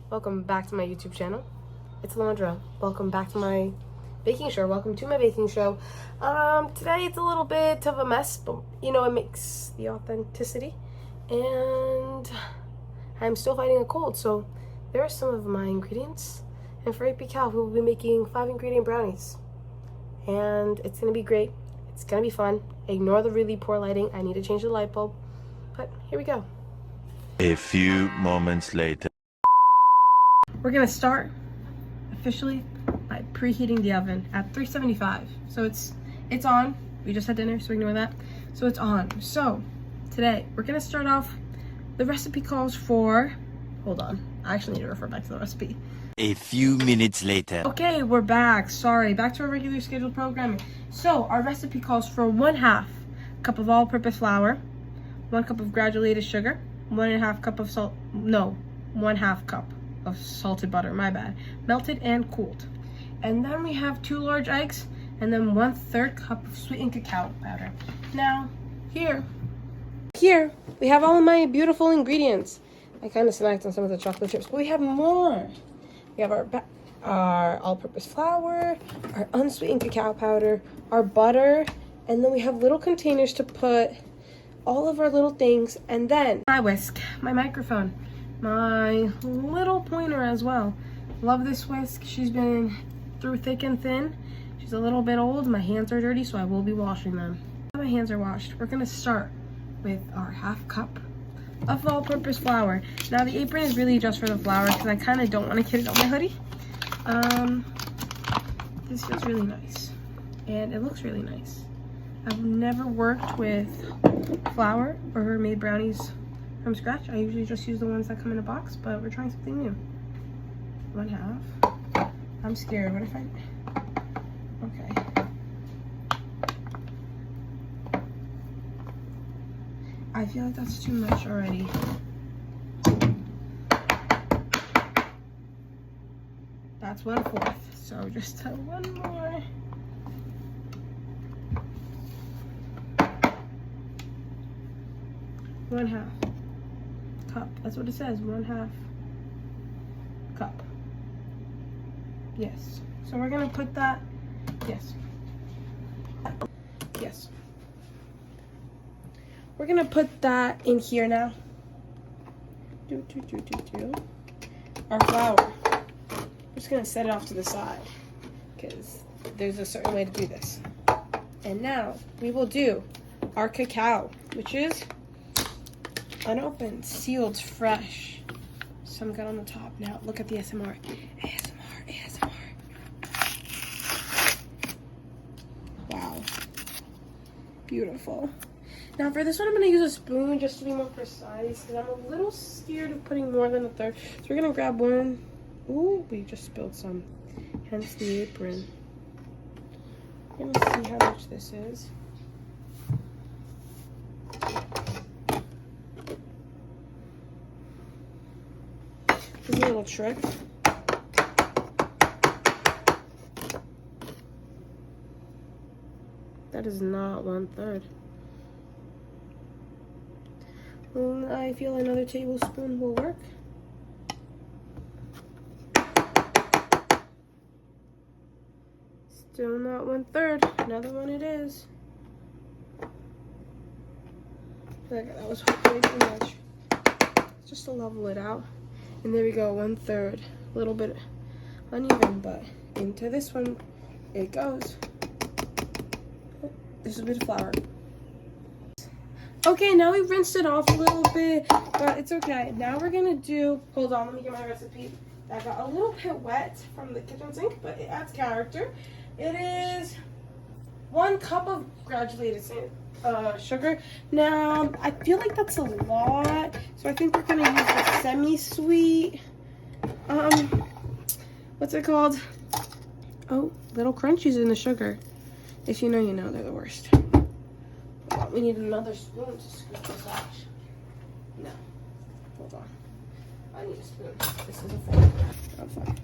Welcome back to my YouTube channel. It's Alondra. Welcome back to my baking show. Welcome to my baking show. Today it's a little bit of a mess, but you know, it makes the authenticity. And I'm still fighting a cold, so there are some of my ingredients. And for AP Calc, we will be making 5-ingredient brownies. And it's gonna be great. It's gonna be fun. Ignore the really poor lighting. I need to change the light bulb. But here we go. A few moments later. We're gonna start officially by preheating the oven at 375. So it's on. We just had dinner, so ignore that. So it's on. So today we're gonna start off. The recipe calls for, hold on, I actually need to refer back to the recipe. A few minutes later. Okay, we're back. Sorry, back to our regular scheduled programming. So our recipe calls for 1/2 cup of all-purpose flour, 1 cup of granulated sugar, 1.5 cup of salt, no, 1/2 cup of salted butter, my bad, melted and cooled. And then we have 2 large eggs, and then 1/3 cup of sweetened cacao powder. Now, here we have all of my beautiful ingredients. I kind of snacked on some of the chocolate chips, but we have more. We have our all-purpose flour, our unsweetened cacao powder, our butter, and then we have little containers to put all of our little things, and then my whisk, my microphone, my little pointer as well. Love this whisk. She's been through thick and thin. She's a little bit old. My hands are dirty, so I will be washing them. My hands are washed. We're gonna start with our 1/2 cup of all-purpose flour. Now the apron is really just for the flour because I kind of don't want to get it on my hoodie. This feels really nice and it looks really nice. I've never worked with flour or made brownies from scratch. I usually just use the ones that come in a box, but we're trying something new. 1/2. I'm scared. What if I... Okay. I feel like that's too much already. That's 1/4. So just one more. One-half cup. That's what it says. 1/2 cup. Yes. So we're gonna put that. Yes. Yes. We're gonna put that in here now. Our flour. I'm just gonna set it off to the side because there's a certain way to do this. And now we will do our cacao, which is unopened, sealed, fresh. Some good on the top. Now look at the ASMR. ASMR. Wow. Beautiful. Now for this one, I'm gonna use a spoon just to be more precise because I'm a little scared of putting more than 1/3. So we're gonna grab one. Ooh, we just spilled some. Hence the apron. We're gonna see how much this is. This is a little trick. That is not 1/3. I feel another tablespoon will work. Still not 1/3. Another one it is. I feel like that was way too much. Just to level it out. And there we go, 1/3. A little bit uneven, but into this one it goes. This is a bit of flour. Okay, now we rinsed it off a little bit, but it's okay. Now we're gonna do, hold on, let me get my recipe. I got a little bit wet from the kitchen sink, but it adds character. It is 1 cup of granulated sugar. Now, I feel like that's a lot, so I think we're gonna use the semi-sweet, what's it called? Oh, little crunchies in the sugar. If you know, you know, they're the worst. We need another spoon to scoop this out. No. Hold on. I need a spoon. This is a fork. I'm fine.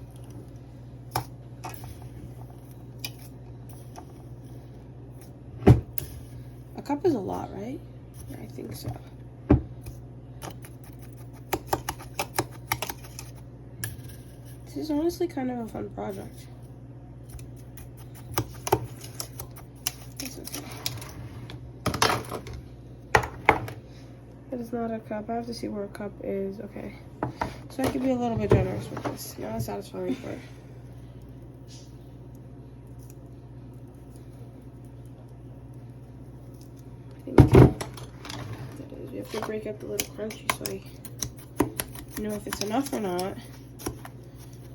A cup is a lot, right? Yeah, I think so. This is honestly kind of a fun project. It's okay. It is not a cup. I have to see where a cup is. Okay. So I could be a little bit generous with this. Not as satisfying for it. I think that is. You have to break up the little crunchy so I know if it's enough or not.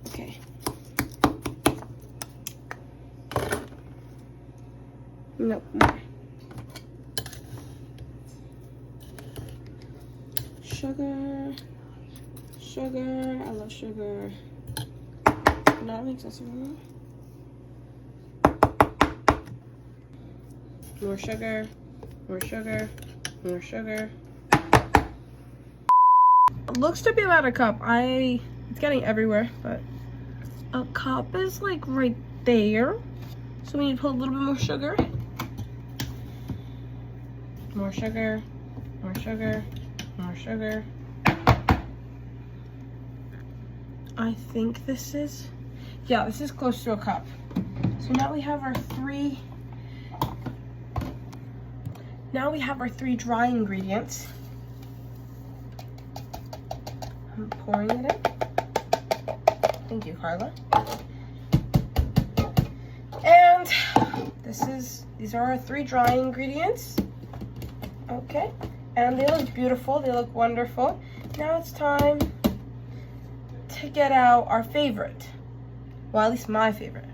Okay. Nope. More. Sugar. Sugar. I love sugar. Not make sense anymore. More sugar. More sugar. More sugar. It looks to be about a cup. It's getting everywhere, but a cup is like right there. So we need to put a little bit more sugar. More sugar. More sugar. More sugar. I think this is, yeah, this is close to a cup. So now we have our three dry ingredients. I'm pouring it in. Thank you, Carla. And these are our 3 dry ingredients. Okay, and they look beautiful, they look wonderful. Now it's time to get out our favorite. Well, at least my favorite,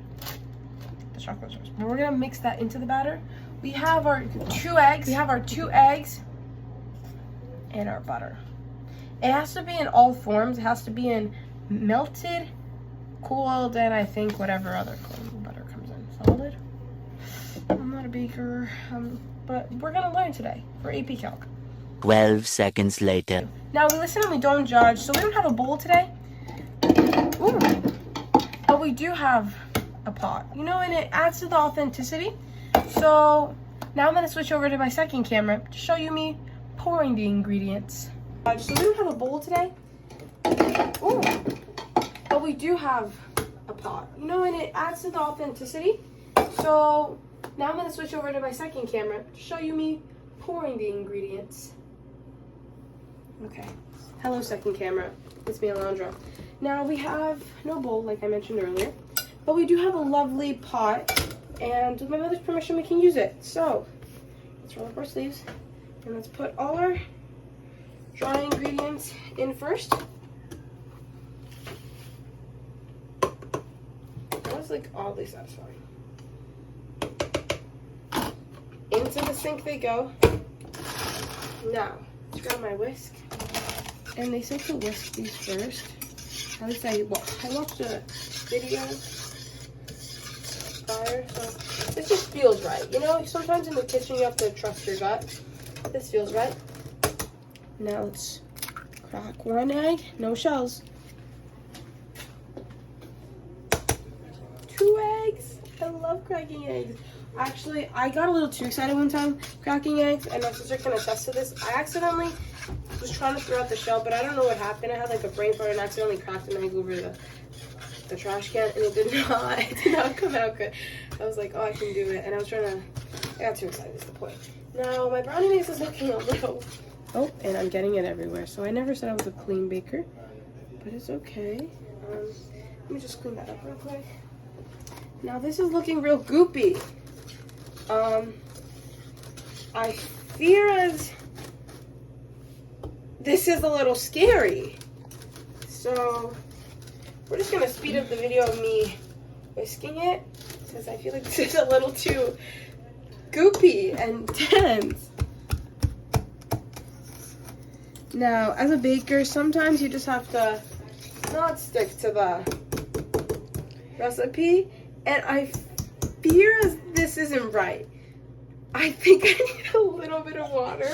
the chocolate sauce. But we're gonna mix that into the batter. We have our 2 eggs. We have our 2 eggs and our butter. It has to be in all forms. It has to be in melted, cooled, and I think whatever other butter comes in. Salted. I'm not a baker, but we're gonna learn today for AP Calc. 12 seconds later. Now we listen and we don't judge. So we don't have a bowl today. Ooh. But we do have a pot, you know, and it adds to the authenticity. So now I'm gonna switch over to my second camera to show you me pouring the ingredients. So we don't have a bowl today. Ooh. But we do have a pot, you know, and it adds to the authenticity. So now I'm gonna switch over to my second camera to show you me pouring the ingredients. Okay. Hello, second camera. It's me, Alondra. Now we have no bowl, like I mentioned earlier, but we do have a lovely pot, and with my mother's permission, we can use it. So let's roll up our sleeves, and let's put all our dry ingredients in first. That was like oddly satisfying. Into the sink they go. Now, let's grab my whisk. And they said to whisk these first. At least I watched a video prior, so this just feels right. You know, sometimes in the kitchen you have to trust your gut. This feels right. Now let's crack 1 egg, no shells. 2 eggs. I love cracking eggs. Actually, I got a little too excited one time cracking eggs, and my sister can attest to this. I accidentally was trying to throw out the shell, but I don't know what happened. I had like a brain fart and accidentally cracked an egg over the trash can, and it did not come out good. I was like, oh, I can do it, and I got too excited is the point. Now, my brownie mix is looking a little, oh, and I'm getting it everywhere. So I never said I was a clean baker, but it's okay. Let me just clean that up real quick. Now, this is looking real goopy. I fear as this is a little scary. So we're just gonna speed up the video of me whisking it, because I feel like this is a little too goopy and dense. Now, as a baker, sometimes you just have to not stick to the recipe, and I fear as this isn't right. I think I need a little bit of water.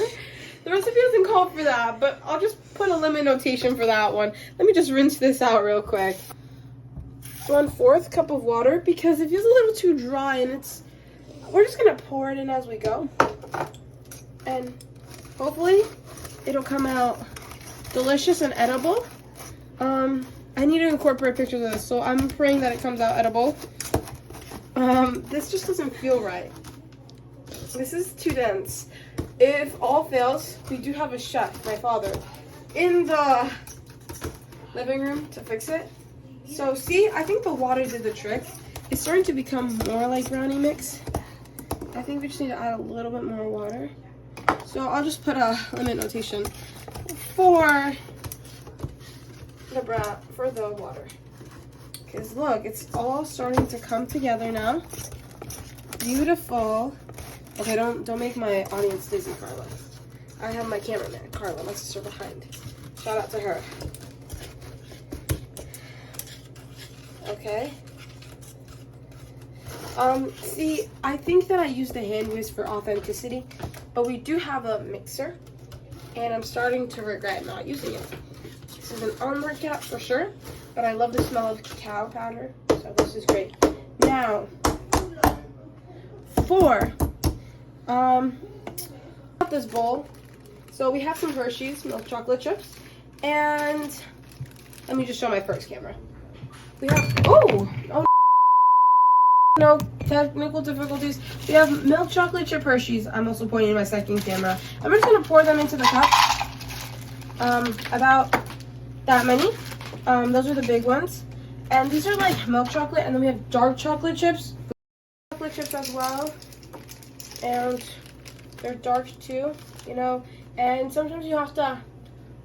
The recipe doesn't call for that, but I'll just put a limit notation for that one. Let me just rinse this out real quick. 1/4 cup of water, because it feels a little too dry, and we're just gonna pour it in as we go. And hopefully it'll come out delicious and edible. I need to incorporate pictures of this, so I'm praying that it comes out edible. This just doesn't feel right. This is too dense. If all fails, we do have a chef, my father, in the living room to fix it. So see, I think the water did the trick. It's starting to become more like brownie mix. I think we just need to add a little bit more water. So I'll just put a limit notation for the water. Because look, it's all starting to come together now. Beautiful. Okay, don't make my audience dizzy, Carla. I have my cameraman, Carla, my sister behind. Shout out to her. Okay. See, I think that I used the hand whisk for authenticity, but we do have a mixer, and I'm starting to regret not using it. This is an arm workout for sure, but I love the smell of cacao powder, so this is great. Now, for this bowl, so we have some Hershey's milk chocolate chips, and let me just show my first camera. We have, oh no, technical difficulties. We have milk chocolate chip Hershey's. I'm also pointing to my second camera. I'm just gonna pour them into the cup. About that many. Those are the big ones. And these are like milk chocolate, and then we have dark chocolate chips. Chocolate chips as well. And they're dark too, you know. And sometimes you have to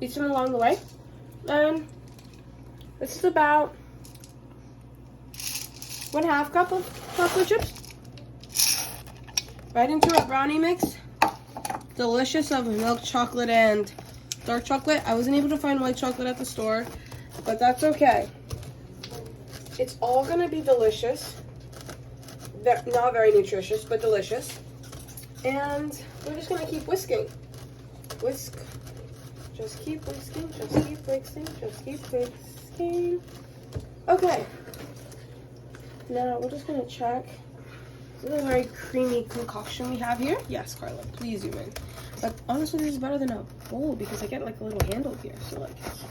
eat them along the way. And this is about 1/2 cup of chocolate chips. Right into our brownie mix. Delicious of milk chocolate and dark chocolate. I wasn't able to find white chocolate at the store, but that's okay. It's all gonna be delicious. Not very nutritious, but delicious. And we're just gonna keep whisking. Whisk. Just keep whisking, just keep whisking, just keep whisking. Okay. Now we're just gonna check. This is a very creamy concoction we have here. Yes, Carla, please zoom in. But honestly, this is better than a bowl because I get like a little handle here. So like, it's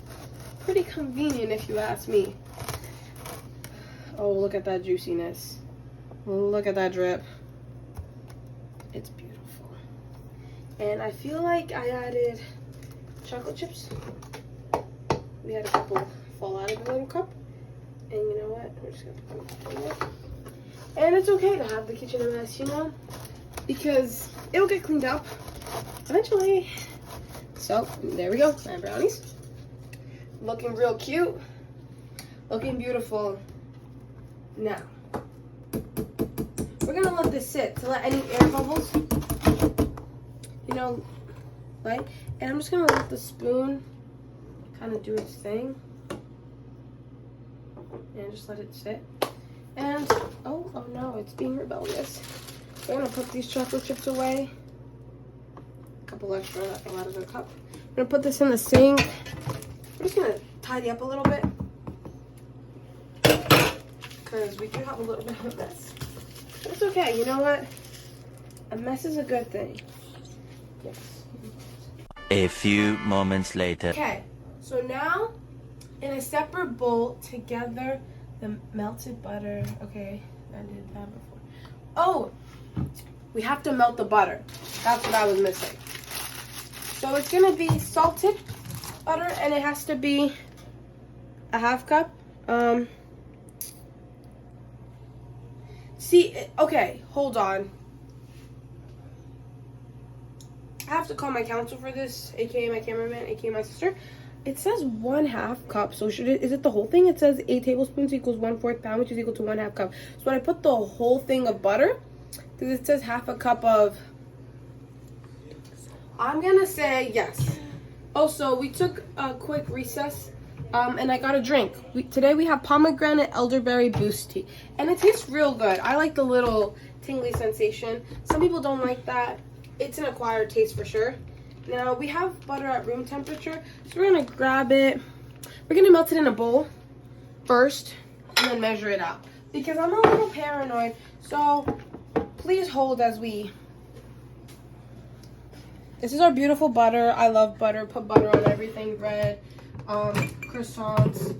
pretty convenient if you ask me. Oh, look at that juiciness. Look at that drip. It's beautiful. And I feel like I added chocolate chips. We had a couple fall out of the little cup. And you know what? We're just gonna put them in. And it's okay to have the kitchen a mess, you know? Because it'll get cleaned up eventually. So, there we go. My brownies. Looking real cute. Looking beautiful. Now, we're gonna let this sit to let any air bubbles, you know, right? And I'm just gonna let the spoon kind of do its thing. And just let it sit. And, oh no, it's being rebellious. We're gonna put these chocolate chips away. A couple extra that fell out of the cup. I'm gonna put this in the sink. I'm just gonna tidy up a little bit. Because we do have a little bit of a mess. But it's okay, you know what? A mess is a good thing. Yes. A few moments later. Okay, so now in a separate bowl together the melted butter. Okay, I did that before. Oh, we have to melt the butter. That's what I was missing. So it's gonna be salted butter, and it has to be a 1/2 cup. See, okay, hold on. I have to call my counsel for this, aka my cameraman, aka my sister. It says 1/2 cup, so is it the whole thing? It says 8 tablespoons equals 1/4 pound, which is equal to 1/2 cup. So when I put the whole thing of butter, because it says 1/2 cup of, I'm gonna say yes. Also, we took a quick recess, and I got a drink. Today we have pomegranate elderberry boost tea, and it tastes real good. I like the little tingly sensation. Some people don't like that. It's an acquired taste for sure. Now we have butter at room temperature, so we're gonna grab it. We're gonna melt it in a bowl first, and then measure it out. Because I'm a little paranoid, so please hold as we. This is our beautiful butter. I love butter. Put butter on everything. Bread, croissants.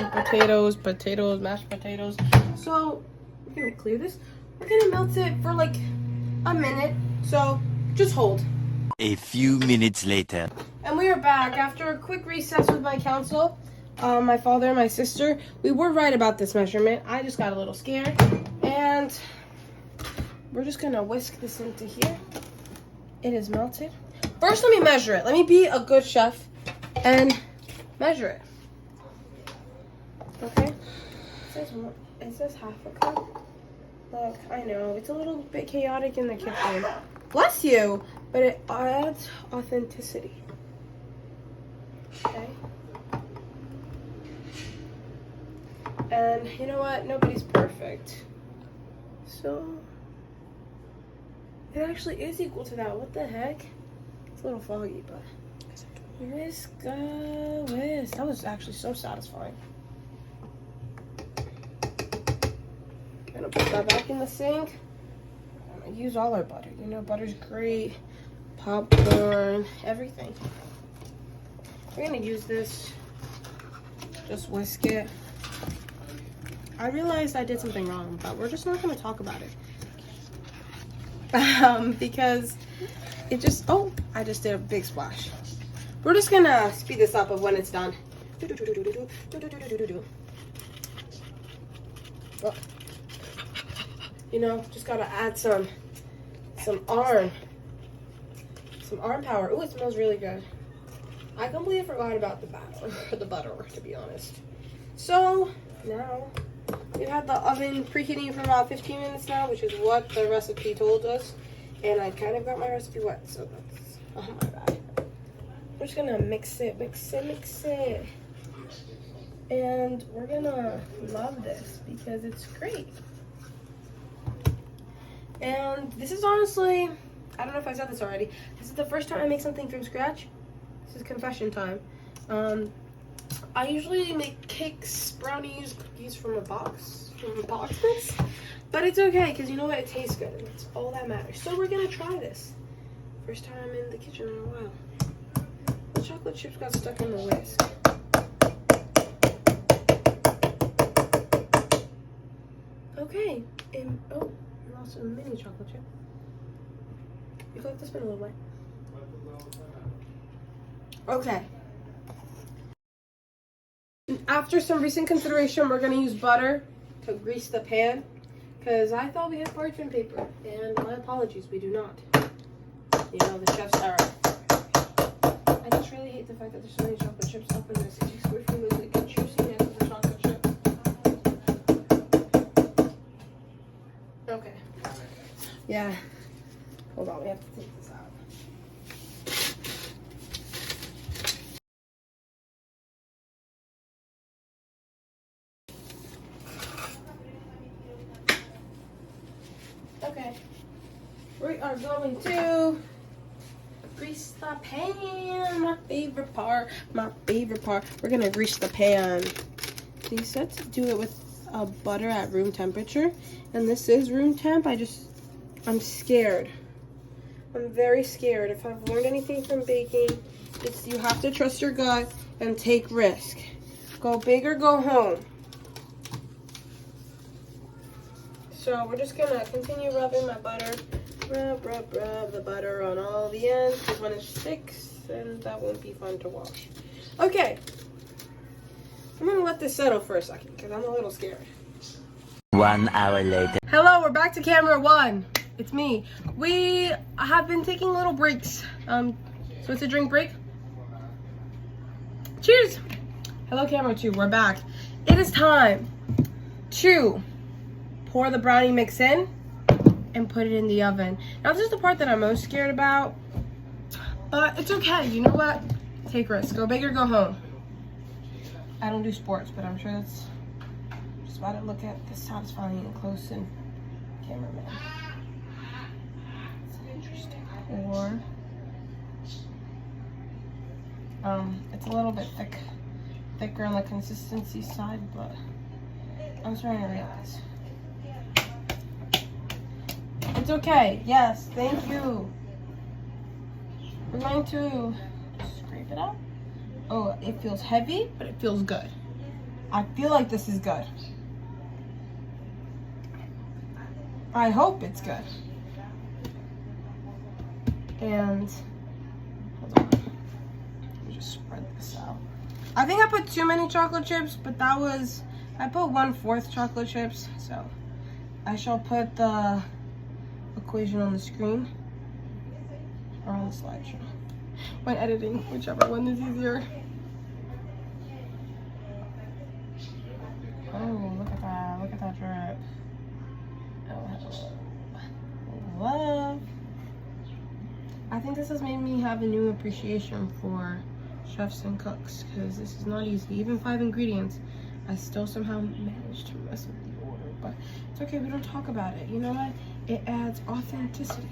sweet potatoes, mashed potatoes. So we're gonna clear this. We're gonna melt it for like a minute. So just hold. A few minutes later. And we are back after a quick recess with my counsel, my father and my sister. We were right about this measurement. I just got a little scared. And we're just gonna whisk this into here. It is melted. First, let me measure it. Let me be a good chef and measure it. Okay? It says half a cup. Look, I know, it's a little bit chaotic in the kitchen. Bless you! But it adds authenticity. Okay? And you know what? Nobody's perfect. So, it actually is equal to that. What the heck? It's a little foggy, but whisk. That was actually so satisfying. Gonna put that back in the sink. I'm gonna use all our butter. You know, butter's great. Popcorn, everything. We're gonna use this. Just whisk it. I realized I did something wrong, but we're just not gonna talk about it. Because it just, oh, I just did a big splash. We're just gonna speed this up of when it's done. Oh. You know, just gotta add some arm power. Oh, it smells really good. I completely forgot about the butter, to be honest. So now we've had the oven preheating for about 15 minutes now, which is what the recipe told us. And I kind of got my recipe wet, so that's, oh my bad. We're just gonna mix it. And we're gonna love this because it's great. And this is honestly, I don't know if I said this already. This is the first time I make something from scratch. This is confession time. I usually make cakes, brownies, cookies from a box, mix. But it's okay, because you know what? It tastes good, and that's all that matters. So we're gonna try this. First time in the kitchen in a while. The chocolate chips got stuck in the whisk. Okay, and oh, and also a mini chocolate chip. You feel like this been a little way. Okay. After some recent consideration, we're gonna use butter to grease the pan. Because I thought we had parchment paper, and my apologies, we do not. You know, the chef's error. I just really hate the fact that there's so many chocolate chips up in this. It makes me feel like the juiciness of the chocolate chips. Okay. Yeah. Hold on, we have to take this out. Okay, we are going to grease the pan. My favorite part. We're gonna grease the pan. They said to do it with butter at room temperature, and this is room temp. I'm scared. I'm very scared. If I've learned anything from baking, it's you have to trust your gut and take risk. Go big or go home. So we're just gonna continue rubbing my butter. Rub the butter on all the ends, because when it sticks, then that won't be fun to wash. Okay. I'm gonna let this settle for a second, because I'm a little scared. 1 hour later. Hello, we're back to camera one. It's me. We have been taking little breaks. So it's a drink break. Cheers! Hello, camera two, we're back. It is time to pour the brownie mix in and put it in the oven. Now this is the part that I'm most scared about, but it's okay. You know what? Take risks. Go big or go home. I don't do sports, but I'm sure that's just about to look at this satisfying and close and cameraman. It's interesting. Or it's a little bit thicker on the consistency side, but I'm starting to realize. It's okay. Yes, thank you. We're going to scrape it out. Oh, it feels heavy, but it feels good. I feel like this is good. I hope it's good. And hold on. Let me just spread this out. I think I put too many chocolate chips, but I put 1/4 chocolate chips, so I shall put the equation on the screen or on the slideshow. When editing, whichever one is easier. Oh, look at that drip. Oh, love. I think this has made me have a new appreciation for chefs and cooks, because this is not easy. Even 5 ingredients, I still somehow managed to mess with the order, but it's okay, we don't talk about it. You know what? It adds authenticity,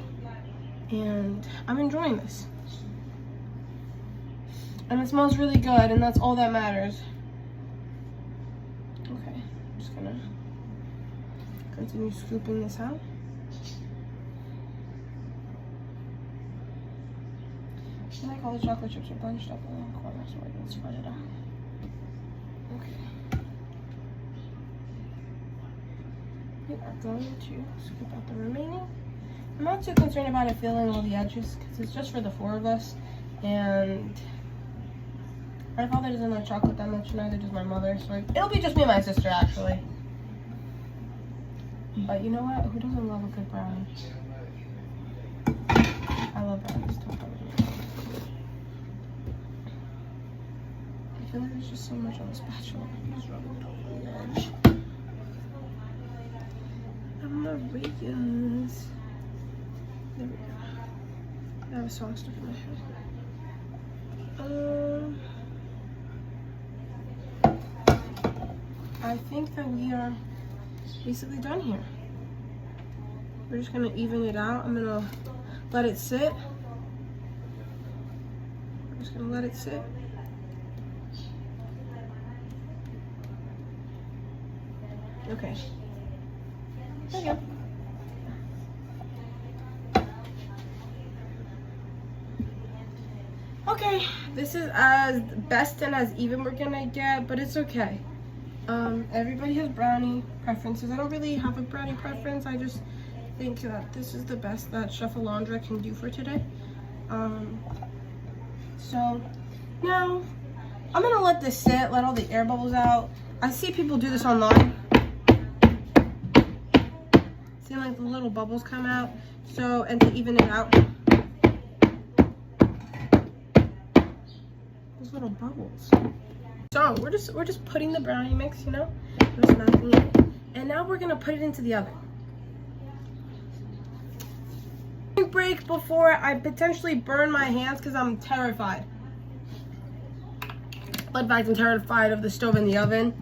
and I'm enjoying this. And it smells really good, and that's all that matters. Okay, I'm just gonna continue scooping this out. I feel like all the chocolate chips are bunched up in the corner, so we're gonna spread it out. Okay. We are going to scoop out the remaining. I'm not too concerned about it filling all the edges, because it's just for the 4 of us, and my father doesn't like chocolate that much, neither does my mother, so it'll be just me and my sister, actually. But you know what? Who doesn't love a good brownie? I love brownies. Don't tell me. I feel like there's just so much on the spatula. I'm just rubbing it over the edge. Amarillas. There we go. I have a song stuck in my head. I think that we are basically done here. We're just gonna even it out. I'm gonna let it sit. I'm just gonna let it sit. Okay. There you go. Okay, this is as best and as even we're gonna get, but it's okay. Everybody has brownie preferences. I don't really have a brownie preference. I just think that this is the best that Chef Alondra can do for today. So now I'm gonna let this sit, let all the air bubbles out. I see people do this online. See, like the little bubbles come out. So, and to even it out, those little bubbles. So we're just putting the brownie mix, you know, we're smacking it, and now we're gonna put it into the oven. Break before I potentially burn my hands because I'm terrified. But in fact, I'm terrified of the stove and the oven.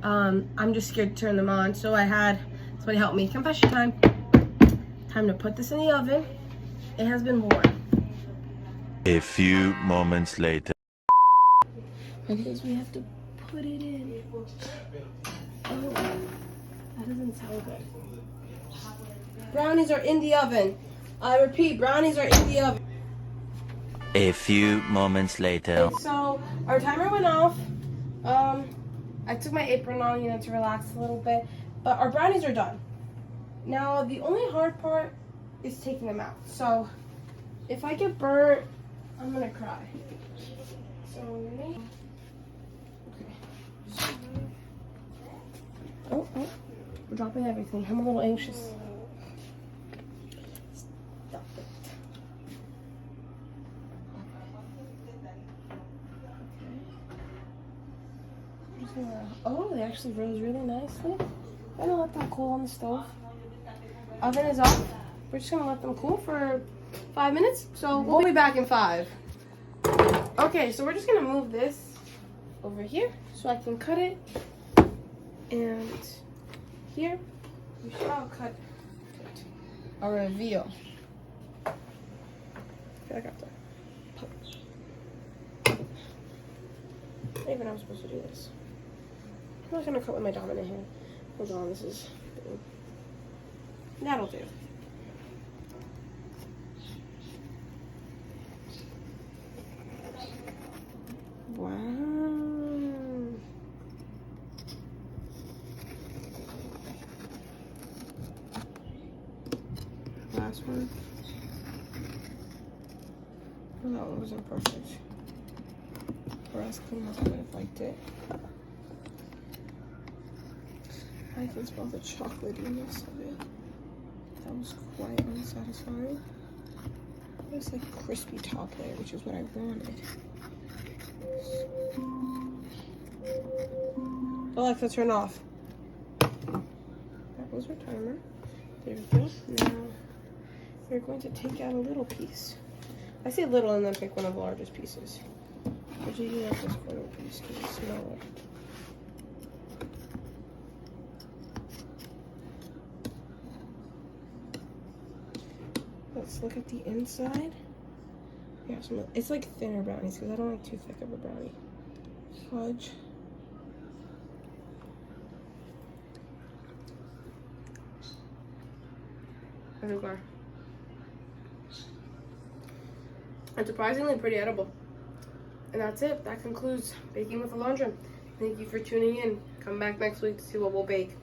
I'm just scared to turn them on, so I had somebody help me. Confession time. Time to put this in the oven. It has been warm. A few moments later. Because we have to put it in. Oh, that doesn't sound good. Brownies are in the oven. I repeat, brownies are in the oven. A few moments later. So our timer went off. I took my apron on, you know, to relax a little bit. But our brownies are done. Now the only hard part is taking them out. So if I get burnt, I'm gonna cry. So okay. Oh, we're dropping everything. I'm a little anxious. Stop it. Oh, they actually rose really nicely. I'm gonna let them cool on the stove. Oven is off. We're just gonna let them cool for 5 minutes. So we'll be back in 5. Okay, so we're just gonna move this over here so I can cut it. And here we shall cut a reveal. I feel like I have to pop. I even know I'm supposed to do this. I'm not gonna cut with my dominant hand. Hold on, this is. That'll do. Wow. this one. Well, that one wasn't perfect. Or else clean up, I would have liked it. I can smell the chocolatiness of it. That was quite unsatisfying. It's like crispy top layer, which is what I wanted. Alexa, turn off. That was our timer. There we go. Now we're going to take out a little piece. I say little and then pick one of the largest pieces. Would you like this little piece because it's smaller? Let's look at the inside. Yeah, it's like thinner brownies because I don't like too thick of a brownie. Fudge. Everywhere. And surprisingly pretty edible. And that's it. That concludes Baking with Alondra. Thank you for tuning in. Come back next week to see what we'll bake.